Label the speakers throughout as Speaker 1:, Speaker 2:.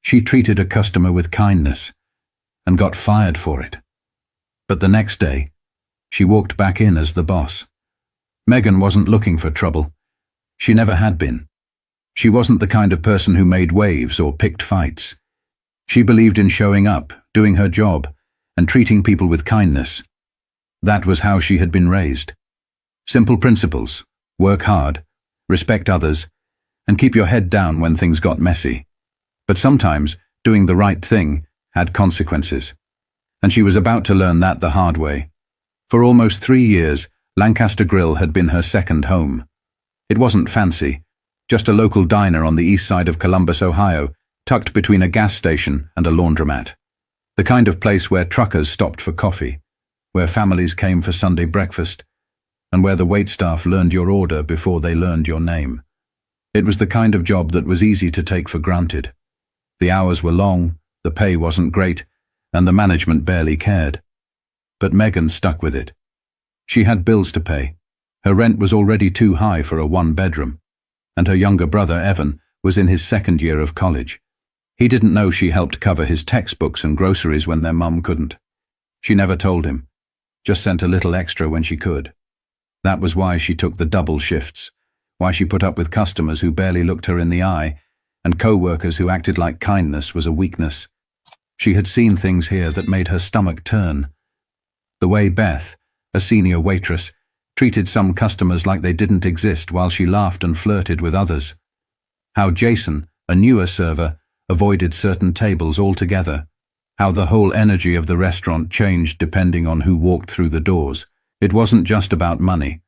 Speaker 1: She treated a customer with kindness and got fired for it. But the next day, she walked back in as the boss. Megan wasn't looking for trouble. She never had been. She wasn't the kind of person who made waves or picked fights. She believed in showing up, doing her job, and treating people with kindness. That was how she had been raised. Simple principles: work hard, respect others, and keep your head down when things got messy. But sometimes, doing the right thing had consequences. And she was about to learn that the hard way. For almost 3 years, Lancaster Grill had been her second home. It wasn't fancy, just a local diner on the east side of Columbus, Ohio, tucked between a gas station and a laundromat. The kind of place where truckers stopped for coffee, where families came for Sunday breakfast, and where the waitstaff learned your order before they learned your name. It was the kind of job that was easy to take for granted. The hours were long, the pay wasn't great, and the management barely cared. But Megan stuck with it. She had bills to pay. Her rent was already too high for a one-bedroom, and her younger brother, Evan, was in his second year of college. He didn't know she helped cover his textbooks and groceries when their mum couldn't. She never told him, just sent a little extra when she could. That was why she took the double shifts, why she put up with customers who barely looked her in the eye, and co-workers who acted like kindness was a weakness. She had seen things here that made her stomach turn. The way Beth, a senior waitress, treated some customers like they didn't exist while she laughed and flirted with others. How Jason, a newer server, avoided certain tables altogether. How the whole energy of the restaurant changed depending on who walked through the doors. It wasn't just about money.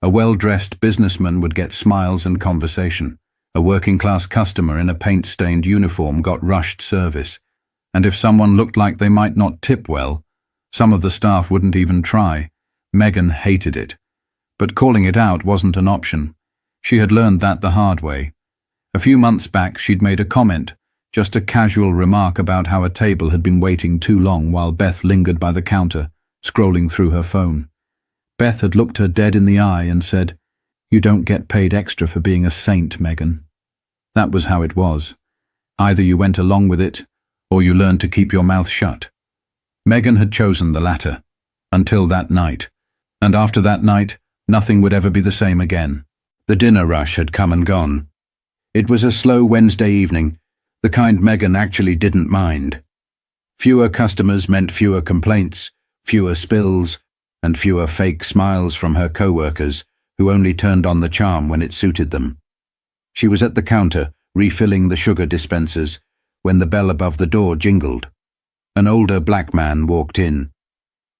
Speaker 1: A well-dressed businessman would get smiles and conversation. A working-class customer in a paint-stained uniform got rushed service. And if someone looked like they might not tip well, some of the staff wouldn't even try. Megan hated it. But calling it out wasn't an option. She had learned that the hard way. A few months back, she'd made a comment, just a casual remark about how a table had been waiting too long while Beth lingered by the counter, scrolling through her phone. Beth had looked her dead in the eye and said, "You don't get paid extra for being a saint, Megan." That was how it was. Either you went along with it, or you learned to keep your mouth shut. Megan had chosen the latter, until that night. And after that night, nothing would ever be the same again. The dinner rush had come and gone. It was a slow Wednesday evening, the kind Megan actually didn't mind. Fewer customers meant fewer complaints, fewer spills, and fewer fake smiles from her co-workers, who only turned on the charm when it suited them. She was at the counter, refilling the sugar dispensers, when the bell above the door jingled. An older black man walked in.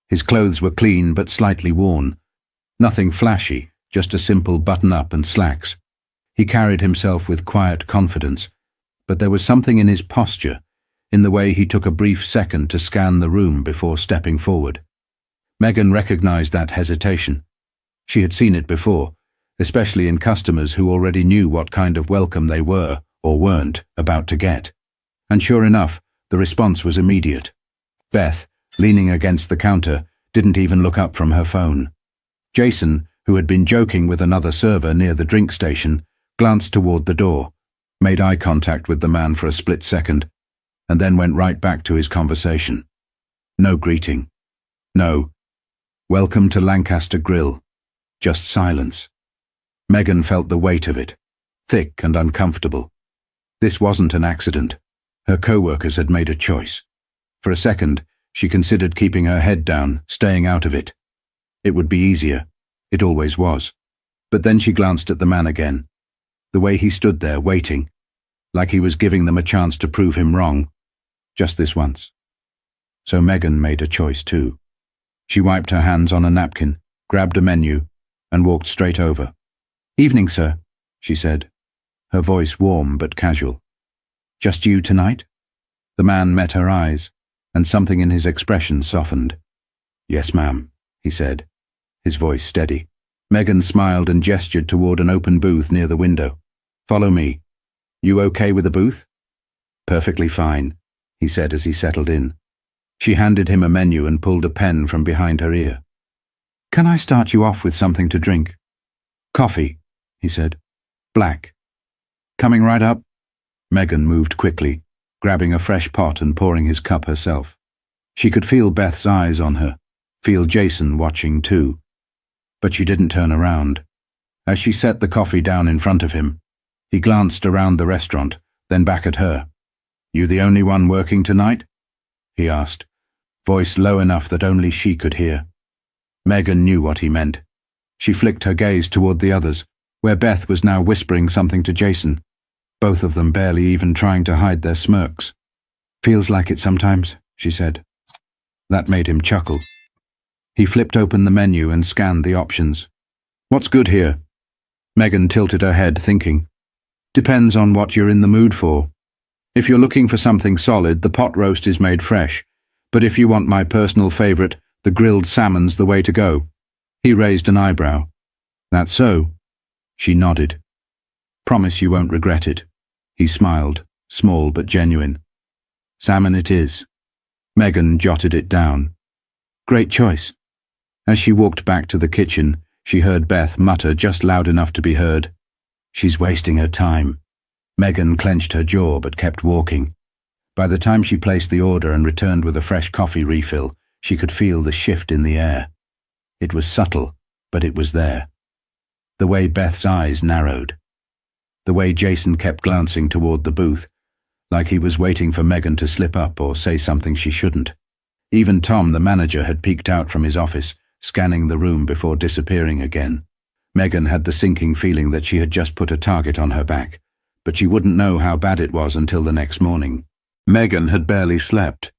Speaker 1: His clothes were clean but slightly worn. Nothing flashy, just a simple button-up and slacks. He carried himself with quiet confidence, but there was something in his posture, in the way he took a brief second to scan the room before stepping forward. Megan recognized that hesitation. She had seen it before, especially in customers who already knew what kind of welcome they were, or weren't, about to get. And sure enough, the response was immediate. Beth, leaning against the counter, didn't even look up from her phone. Jason, who had been joking with another server near the drink station, glanced toward the door, made eye contact with the man for a split second, and then went right back to his conversation. No greeting. No. Welcome to Lancaster Grill. Just silence. Megan felt the weight of it, thick and uncomfortable. This wasn't an accident. Her co-workers had made a choice. For a second, she considered keeping her head down, staying out of it. It would be easier. It always was. But then she glanced at the man again. The way he stood there, waiting, like he was giving them a chance to prove him wrong. Just this once. So Megan made a choice too. She wiped her hands on a napkin, grabbed a menu, and walked straight over. "Evening, sir," she said, her voice warm but casual. "Just you tonight?" The man met her eyes, and something in his expression softened. "Yes, ma'am," he said, his voice steady. Megan smiled and gestured toward an open booth near the window. "Follow me. You okay with the booth?" "Perfectly fine," he said as he settled in. She handed him a menu and pulled a pen from behind her ear. "Can I start you off with something to drink?" "Coffee," he said. "Black." "Coming right up?" Megan moved quickly, grabbing a fresh pot and pouring his cup herself. She could feel Beth's eyes on her, feel Jason watching too. But she didn't turn around. As she set the coffee down in front of him, he glanced around the restaurant, then back at her. "You the only one working tonight?" he asked, voice low enough that only she could hear. Megan knew what he meant. She flicked her gaze toward the others, where Beth was now whispering something to Jason, both of them barely even trying to hide their smirks. "Feels like it sometimes," she said. That made him chuckle. He flipped open the menu and scanned the options. "What's good here?" Megan tilted her head, thinking. "Depends on what you're in the mood for. If you're looking for something solid, the pot roast is made fresh, but if you want my personal favorite, the grilled salmon's the way to go." He raised an eyebrow. "That's so?" She nodded. "Promise you won't regret it." He smiled, small but genuine. "Salmon it is." Megan jotted it down. "Great choice." As she walked back to the kitchen, she heard Beth mutter just loud enough to be heard. "She's wasting her time." Megan clenched her jaw but kept walking. By the time she placed the order and returned with a fresh coffee refill, she could feel the shift in the air. It was subtle, but it was there. The way Beth's eyes narrowed. The way Jason kept glancing toward the booth, like he was waiting for Megan to slip up or say something she shouldn't. Even Tom, the manager, had peeked out from his office, scanning the room before disappearing again. Megan had the sinking feeling that she had just put a target on her back, but she wouldn't know how bad it was until the next morning. Megan had barely slept.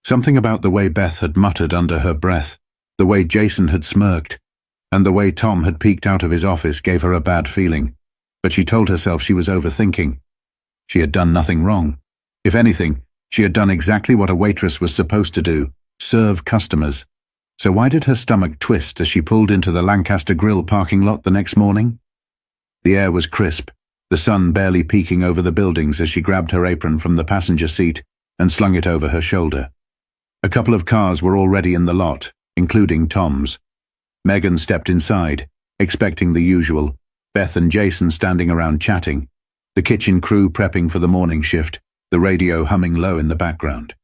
Speaker 1: Something about the way Beth had muttered under her breath, the way Jason had smirked, and the way Tom had peeked out of his office gave her a bad feeling, but she told herself she was overthinking. She had done nothing wrong. If anything, she had done exactly what a waitress was supposed to do, serve customers. So why did her stomach twist as she pulled into the Lancaster Grill parking lot the next morning? The air was crisp, the sun barely peeking over the buildings as she grabbed her apron from the passenger seat and slung it over her shoulder. A couple of cars were already in the lot, including Tom's. Megan stepped inside, expecting the usual, Beth and Jason standing around chatting, the kitchen crew prepping for the morning shift, the radio humming low in the background.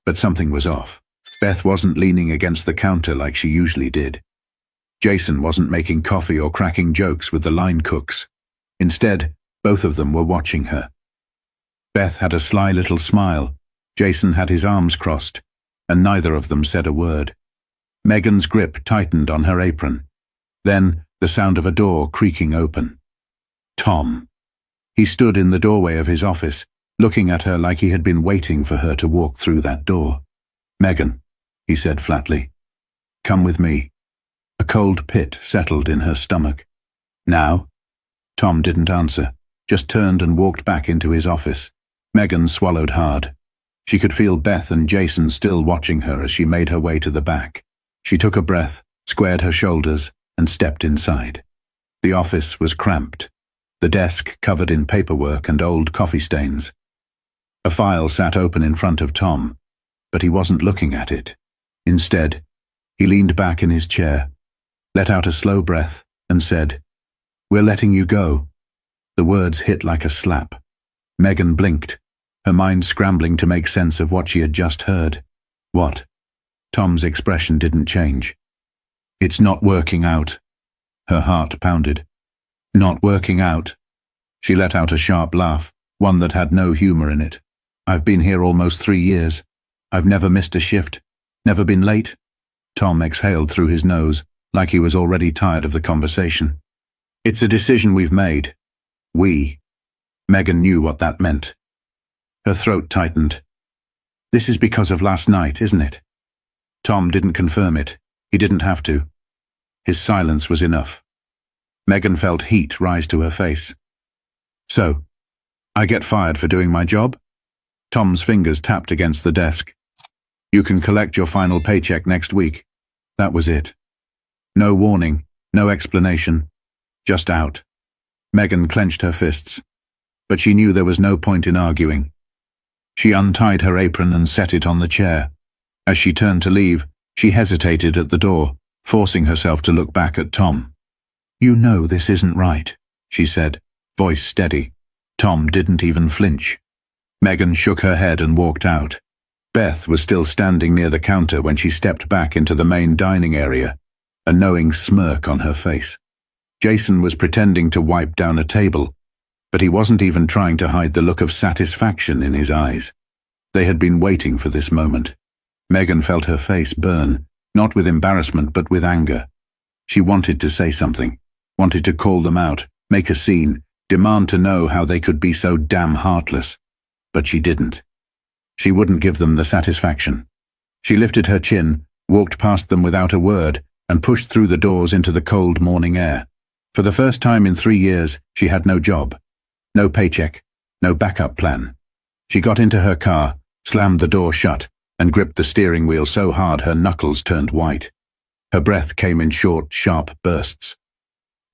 Speaker 1: But something was off. Beth wasn't leaning against the counter like she usually did. Jason wasn't making coffee or cracking jokes with the line cooks. Instead, both of them were watching her. Beth had a sly little smile, Jason had his arms crossed, and neither of them said a word. Megan's grip tightened on her apron. Then, the sound of a door creaking open. Tom. He stood in the doorway of his office, looking at her like he had been waiting for her to walk through that door. "Megan," he said flatly. "Come with me." A cold pit settled in her stomach. "Now?" Tom didn't answer, just turned and walked back into his office. Megan swallowed hard. She could feel Beth and Jason still watching her as she made her way to the back. She took a breath, squared her shoulders, and stepped inside. The office was cramped, the desk covered in paperwork and old coffee stains. A file sat open in front of Tom, but he wasn't looking at it. Instead, he leaned back in his chair, let out a slow breath, and said, "We're letting you go." The words hit like a slap. Megan blinked, her mind scrambling to make sense of what she had just heard. What? Tom's expression didn't change. "It's not working out." Her heart pounded. "Not working out?" She let out a sharp laugh, one that had no humor in it. "I've been here almost 3 years. I've never missed a shift, never been late." Tom exhaled through his nose, like he was already tired of the conversation. "It's a decision we've made. We." Megan knew what that meant. Her throat tightened. "This is because of last night, isn't it?" Tom didn't confirm it. He didn't have to. His silence was enough. Megan felt heat rise to her face. "So, I get fired for doing my job?" Tom's fingers tapped against the desk. "You can collect your final paycheck next week." That was it. No warning, no explanation, just out. Megan clenched her fists, but she knew there was no point in arguing. She untied her apron and set it on the chair. As she turned to leave, she hesitated at the door, forcing herself to look back at Tom. "You know this isn't right," she said, voice steady. Tom didn't even flinch. Megan shook her head and walked out. Beth was still standing near the counter when she stepped back into the main dining area, a knowing smirk on her face. Jason was pretending to wipe down a table, but he wasn't even trying to hide the look of satisfaction in his eyes. They had been waiting for this moment. Megan felt her face burn, not with embarrassment but with anger. She wanted to say something, wanted to call them out, make a scene, demand to know how they could be so damn heartless. But she didn't. She wouldn't give them the satisfaction. She lifted her chin, walked past them without a word, and pushed through the doors into the cold morning air. For the first time in 3 years, she had no job, no paycheck, no backup plan. She got into her car, slammed the door shut, and gripped the steering wheel so hard her knuckles turned white. Her breath came in short, sharp bursts.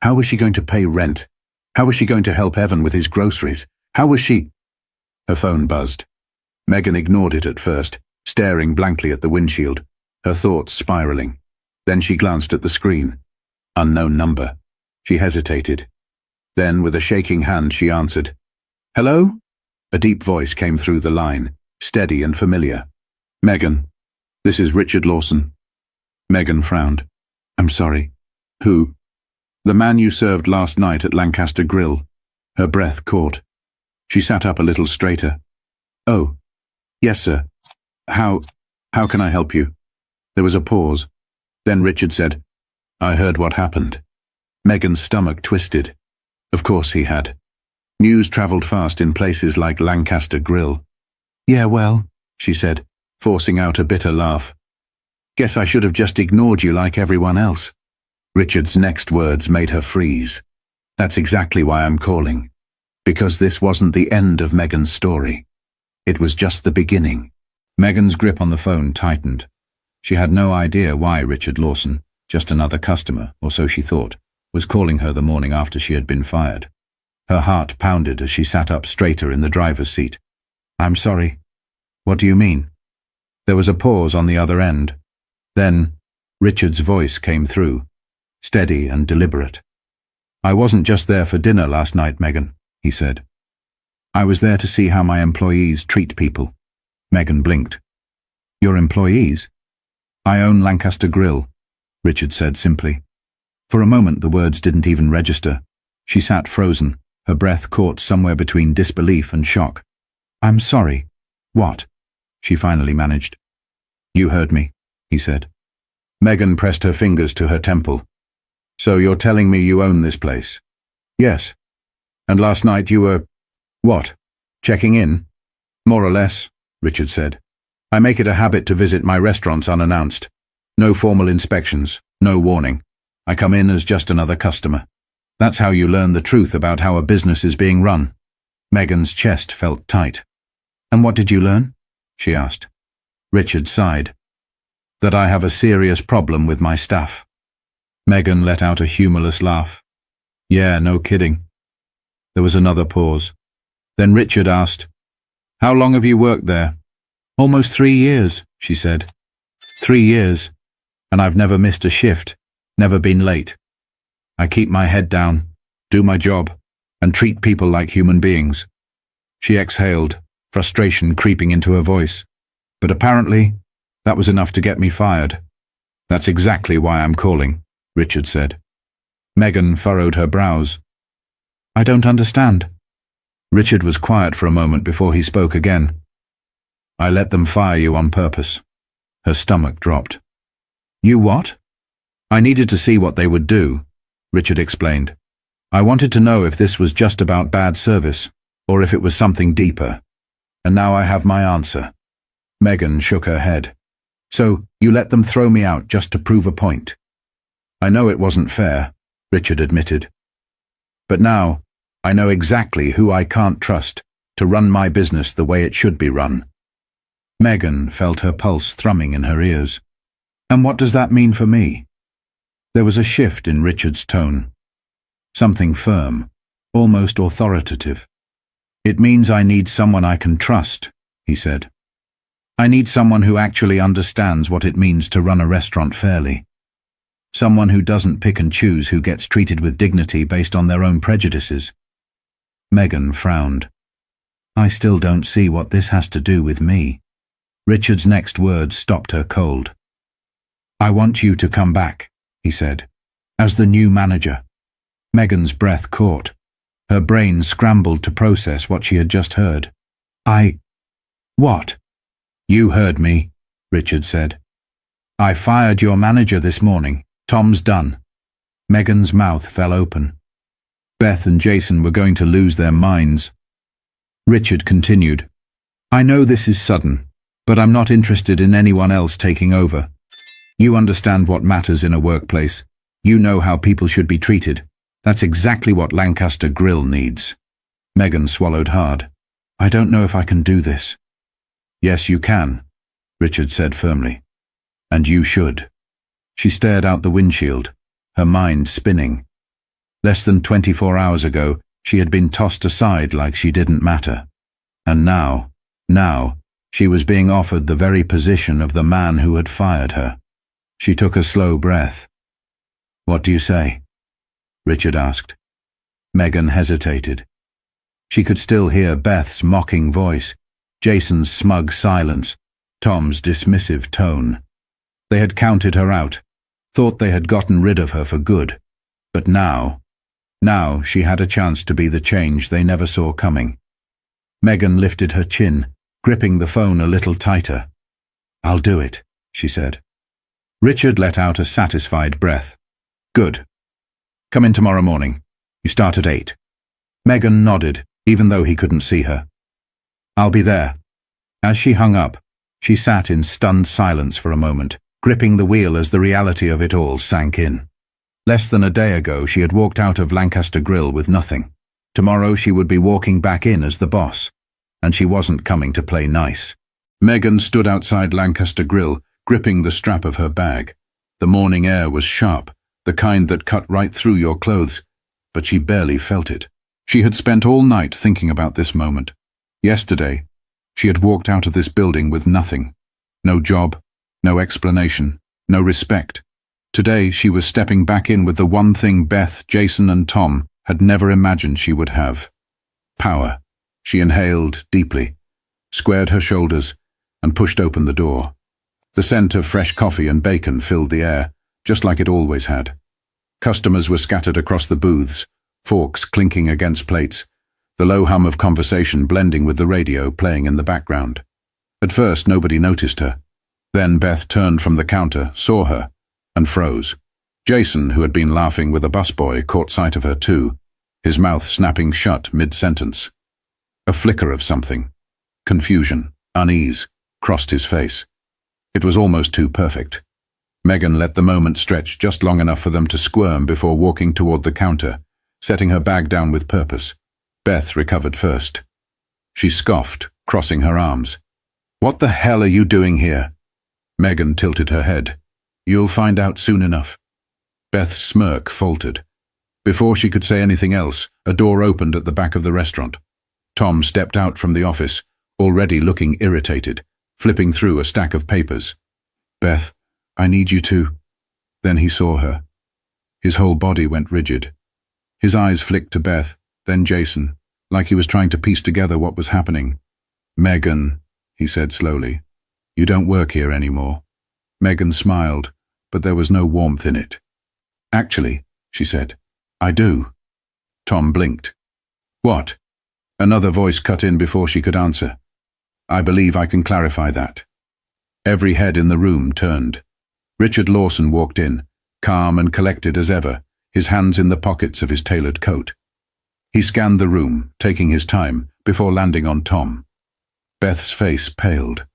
Speaker 1: How was she going to pay rent? How was she going to help Evan with his groceries? How was she— Her phone buzzed. Megan ignored it at first, staring blankly at the windshield, her thoughts spiraling. Then she glanced at the screen. Unknown number. She hesitated. Then, with a shaking hand, she answered. "Hello?" A deep voice came through the line, steady and familiar. "Megan, this is Richard Lawson." Megan frowned. "I'm sorry." "Who?" "The man you served last night at Lancaster Grill." Her breath caught. She sat up a little straighter. "Oh, yes, sir. How can I help you?" There was a pause. Then Richard said, "I heard what happened." Megan's stomach twisted. Of course he had. News travelled fast in places like Lancaster Grill. "Yeah, well," she said, forcing out a bitter laugh. "Guess I should have just ignored you like everyone else." Richard's next words made her freeze. "That's exactly why I'm calling. Because this wasn't the end of Megan's story. It was just the beginning." Megan's grip on the phone tightened. She had no idea why Richard Lawson, just another customer, or so she thought, was calling her the morning after she had been fired. Her heart pounded as she sat up straighter in the driver's seat. "I'm sorry. What do you mean?" There was a pause on the other end. Then Richard's voice came through, steady and deliberate. "I wasn't just there for dinner last night, Megan," he said. "I was there to see how my employees treat people." Megan blinked. "Your employees?" "I own Lancaster Grill," Richard said simply. For a moment the words didn't even register. She sat frozen, her breath caught somewhere between disbelief and shock. "I'm sorry. What?" she finally managed. "You heard me," he said. Megan pressed her fingers to her temple. "So you're telling me you own this place?" "Yes. And last night you were— what? Checking in?" "More or less," Richard said. "I make it a habit to visit my restaurants unannounced. No formal inspections, no warning. I come in as just another customer. That's how you learn the truth about how a business is being run." Megan's chest felt tight. "And what did you learn?" she asked. Richard sighed. "That I have a serious problem with my staff." Megan let out a humorless laugh. "Yeah, no kidding." There was another pause. Then Richard asked, "How long have you worked there?" "Almost 3 years," she said. 3 years, and I've never missed a shift, never been late. I keep my head down, do my job, and treat people like human beings." She exhaled, frustration creeping into her voice. "But apparently, that was enough to get me fired." "That's exactly why I'm calling," Richard said. Megan furrowed her brows. "I don't understand." Richard was quiet for a moment before he spoke again. "I let them fire you on purpose." Her stomach dropped. "You what?" "I needed to see what they would do," Richard explained. "I wanted to know if this was just about bad service, or if it was something deeper. And now I have my answer." Megan shook her head. "So, you let them throw me out just to prove a point?" "I know it wasn't fair," Richard admitted. "But now, I know exactly who I can't trust to run my business the way it should be run." Megan felt her pulse thrumming in her ears. "And what does that mean for me?" There was a shift in Richard's tone. Something firm, almost authoritative. "It means I need someone I can trust," he said. "I need someone who actually understands what it means to run a restaurant fairly. Someone who doesn't pick and choose who gets treated with dignity based on their own prejudices." Megan frowned. I still don't see what this has to do with me. Richard's next words stopped her cold. I want you to come back, he said, as the new manager. Megan's breath caught. Her brain scrambled to process what she had just heard. What? You heard me, Richard said. I fired your manager this morning. Tom's done. Megan's mouth fell open. Beth and Jason were going to lose their minds. Richard continued, I know this is sudden, but I'm not interested in anyone else taking over. You understand what matters in a workplace. You know how people should be treated. That's exactly what Lancaster Grill needs. Megan swallowed hard. I don't know if I can do this. Yes, you can, Richard said firmly. And you should. She stared out the windshield, her mind spinning. Less than 24 hours ago, she had been tossed aside like she didn't matter. And now, she was being offered the very position of the man who had fired her. She took a slow breath. What do you say? Richard asked. Megan hesitated. She could still hear Beth's mocking voice, Jason's smug silence, Tom's dismissive tone. They had counted her out, thought they had gotten rid of her for good. But now she had a chance to be the change they never saw coming. Megan lifted her chin, gripping the phone a little tighter. I'll do it, she said. Richard let out a satisfied breath. Good. Come in tomorrow morning. You start at 8. Megan nodded, even though he couldn't see her. I'll be there. As she hung up, she sat in stunned silence for a moment, gripping the wheel as the reality of it all sank in. Less than a day ago, she had walked out of Lancaster Grill with nothing. Tomorrow she would be walking back in as the boss, and she wasn't coming to play nice. Megan stood outside Lancaster Grill, gripping the strap of her bag. The morning air was sharp, the kind that cut right through your clothes, but she barely felt it. She had spent all night thinking about this moment. Yesterday, she had walked out of this building with nothing. No job, no explanation, no respect. Today she was stepping back in with the one thing Beth, Jason and Tom had never imagined she would have. Power. She inhaled deeply, squared her shoulders, and pushed open the door. The scent of fresh coffee and bacon filled the air, just like it always had. Customers were scattered across the booths, forks clinking against plates, the low hum of conversation blending with the radio playing in the background. At first nobody noticed her. Then Beth turned from the counter, saw her, and froze. Jason, who had been laughing with a busboy, caught sight of her too, his mouth snapping shut mid-sentence. A flicker of something, confusion, unease, crossed his face. It was almost too perfect. Megan let the moment stretch just long enough for them to squirm before walking toward the counter, setting her bag down with purpose. Beth recovered first. She scoffed, crossing her arms. What the hell are you doing here? Megan tilted her head. You'll find out soon enough. Beth's smirk faltered. Before she could say anything else, a door opened at the back of the restaurant. Tom stepped out from the office, already looking irritated, flipping through a stack of papers. Beth, I need you to... Then he saw her. His whole body went rigid. His eyes flicked to Beth, then Jason, like he was trying to piece together what was happening. Megan, he said slowly, you don't work here anymore. Megan smiled, but there was no warmth in it. Actually, she said, I do. Tom blinked. What? Another voice cut in before she could answer. I believe I can clarify that. Every head in the room turned. Richard Lawson walked in, calm and collected as ever, his hands in the pockets of his tailored coat. He scanned the room, taking his time, before landing on Tom. Beth's face paled.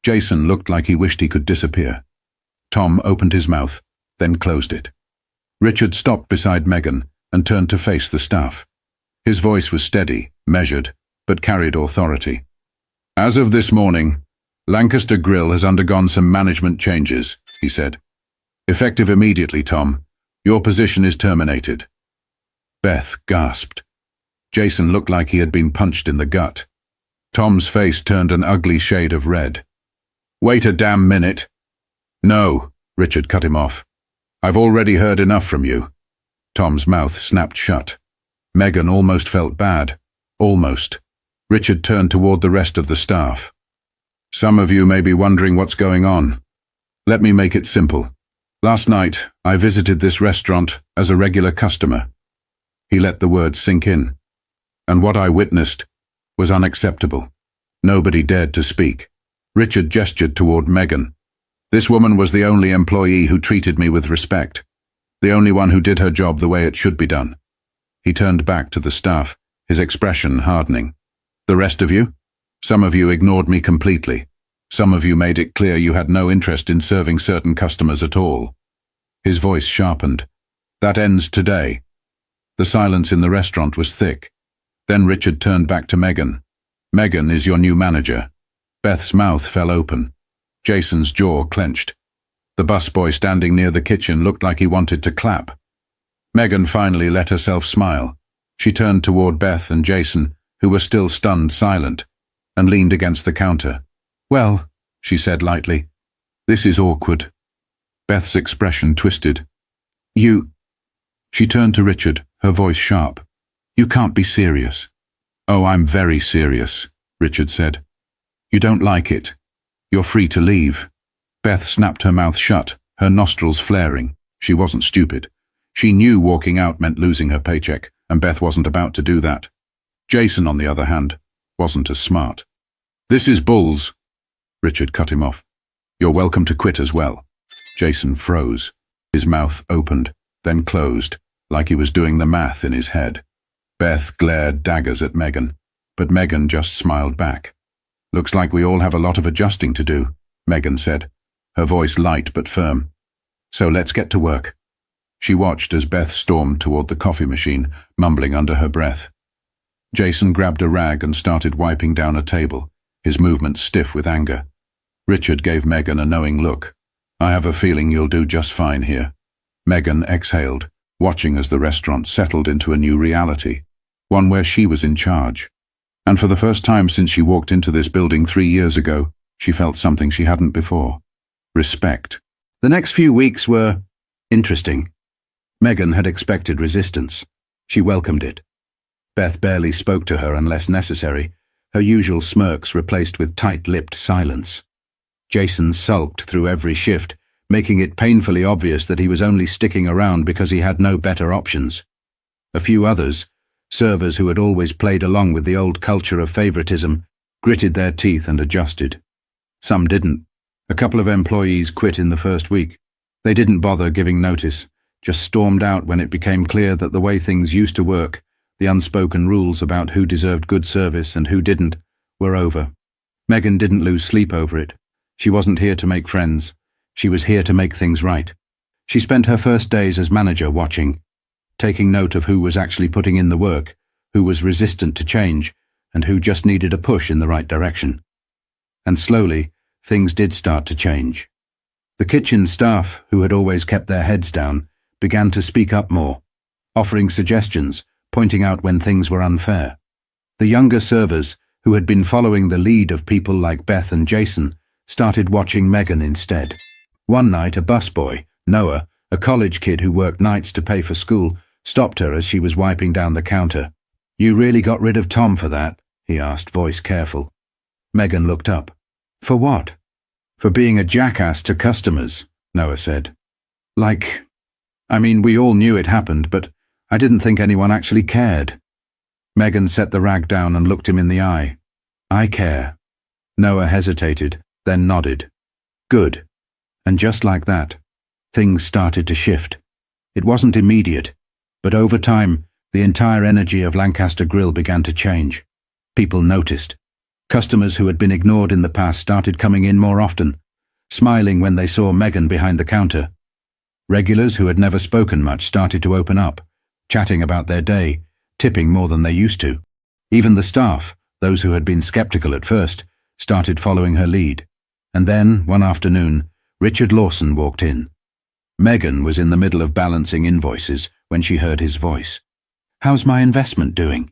Speaker 1: Jason looked like he wished he could disappear. Tom opened his mouth, then closed it. Richard stopped beside Megan and turned to face the staff. His voice was steady, measured, but carried authority. As of this morning, Lancaster Grill has undergone some management changes, he said. Effective immediately, Tom. Your position is terminated. Beth gasped. Jason looked like he had been punched in the gut. Tom's face turned an ugly shade of red. Wait a damn minute. No, Richard cut him off. I've already heard enough from you. Tom's mouth snapped shut. Megan almost felt bad. Almost. Richard turned toward the rest of the staff. Some of you may be wondering what's going on. Let me make it simple. Last night, I visited this restaurant as a regular customer. He let the words sink in. And what I witnessed was unacceptable. Nobody dared to speak. Richard gestured toward Megan. This woman was the only employee who treated me with respect. The only one who did her job the way it should be done. He turned back to the staff, his expression hardening. The rest of you? Some of you ignored me completely. Some of you made it clear you had no interest in serving certain customers at all. His voice sharpened. That ends today. The silence in the restaurant was thick. Then Richard turned back to Megan. Megan is your new manager. Beth's mouth fell open. Jason's jaw clenched. The busboy standing near the kitchen looked like he wanted to clap. Megan finally let herself smile. She turned toward Beth and Jason, who were still stunned silent, and leaned against the counter. Well, she said lightly, this is awkward. Beth's expression twisted. She turned to Richard, her voice sharp. You can't be serious. Oh, I'm very serious, Richard said. You don't like it. You're free to leave. Beth snapped her mouth shut, her nostrils flaring. She wasn't stupid. She knew walking out meant losing her paycheck, and Beth wasn't about to do that. Jason, on the other hand, wasn't as smart. This is bulls. Richard cut him off. You're welcome to quit as well. Jason froze. His mouth opened, then closed, like he was doing the math in his head. Beth glared daggers at Megan, but Megan just smiled back. Looks like we all have a lot of adjusting to do, Megan said, her voice light but firm. So let's get to work. She watched as Beth stormed toward the coffee machine, mumbling under her breath. Jason grabbed a rag and started wiping down a table, his movements stiff with anger. Richard gave Megan a knowing look. I have a feeling you'll do just fine here. Megan exhaled, watching as the restaurant settled into a new reality, one where she was in charge. And for the first time since she walked into this building 3 years ago, she felt something she hadn't before. Respect. The next few weeks were interesting. Megan had expected resistance. She welcomed it. Beth barely spoke to her unless necessary, her usual smirks replaced with tight-lipped silence. Jason sulked through every shift, making it painfully obvious that he was only sticking around because he had no better options. A few others, servers who had always played along with the old culture of favoritism, gritted their teeth and adjusted. Some didn't. A couple of employees quit in the first week. They didn't bother giving notice, just stormed out when it became clear that the way things used to work, the unspoken rules about who deserved good service and who didn't, were over. Megan didn't lose sleep over it. She wasn't here to make friends. She was here to make things right. She spent her first days as manager watching, taking note of who was actually putting in the work, who was resistant to change, and who just needed a push in the right direction. And slowly, things did start to change. The kitchen staff, who had always kept their heads down, began to speak up more, offering suggestions, pointing out when things were unfair. The younger servers, who had been following the lead of people like Beth and Jason, started watching Megan instead. One night, a busboy, Noah, a college kid who worked nights to pay for school, stopped her as she was wiping down the counter. You really got rid of Tom for that? He asked, voice careful. Megan looked up. For what? For being a jackass to customers, Noah said. We all knew it happened, but I didn't think anyone actually cared. Megan set the rag down and looked him in the eye. I care. Noah hesitated, then nodded. Good. And just like that, things started to shift. It wasn't immediate, but over time, the entire energy of Lancaster Grill began to change. People noticed. Customers who had been ignored in the past started coming in more often, smiling when they saw Megan behind the counter. Regulars who had never spoken much started to open up, chatting about their day, tipping more than they used to. Even the staff, those who had been skeptical at first, started following her lead. And then, one afternoon, Richard Lawson walked in. Megan was in the middle of balancing invoices when she heard his voice. How's my investment doing?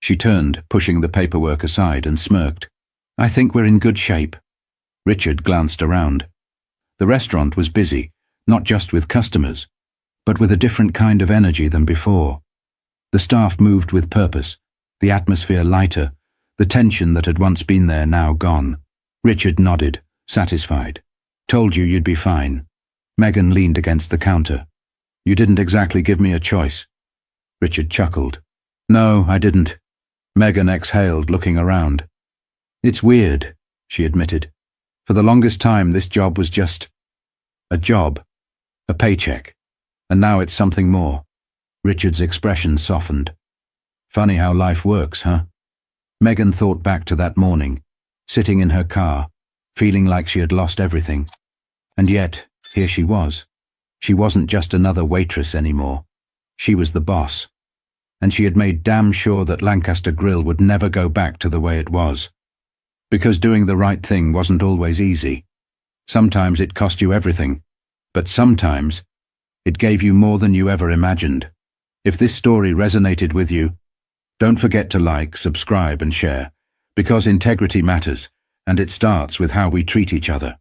Speaker 1: She turned, pushing the paperwork aside, and smirked. I think we're in good shape. Richard glanced around. The restaurant was busy, not just with customers, but with a different kind of energy than before. The staff moved with purpose, the atmosphere lighter, the tension that had once been there now gone. Richard nodded, satisfied. Told you you'd be fine. Megan leaned against the counter. You didn't exactly give me a choice. Richard chuckled. No, I didn't. Megan exhaled, looking around. It's weird, she admitted. For the longest time, this job was just a job, a paycheck, and now it's something more. Richard's expression softened. Funny how life works, huh? Megan thought back to that morning, sitting in her car, feeling like she had lost everything. And yet, here she was. She wasn't just another waitress anymore. She was the boss. And she had made damn sure that Lancaster Grill would never go back to the way it was. Because doing the right thing wasn't always easy. Sometimes it cost you everything, but sometimes it gave you more than you ever imagined. If this story resonated with you, don't forget to like, subscribe and share, because integrity matters, and it starts with how we treat each other.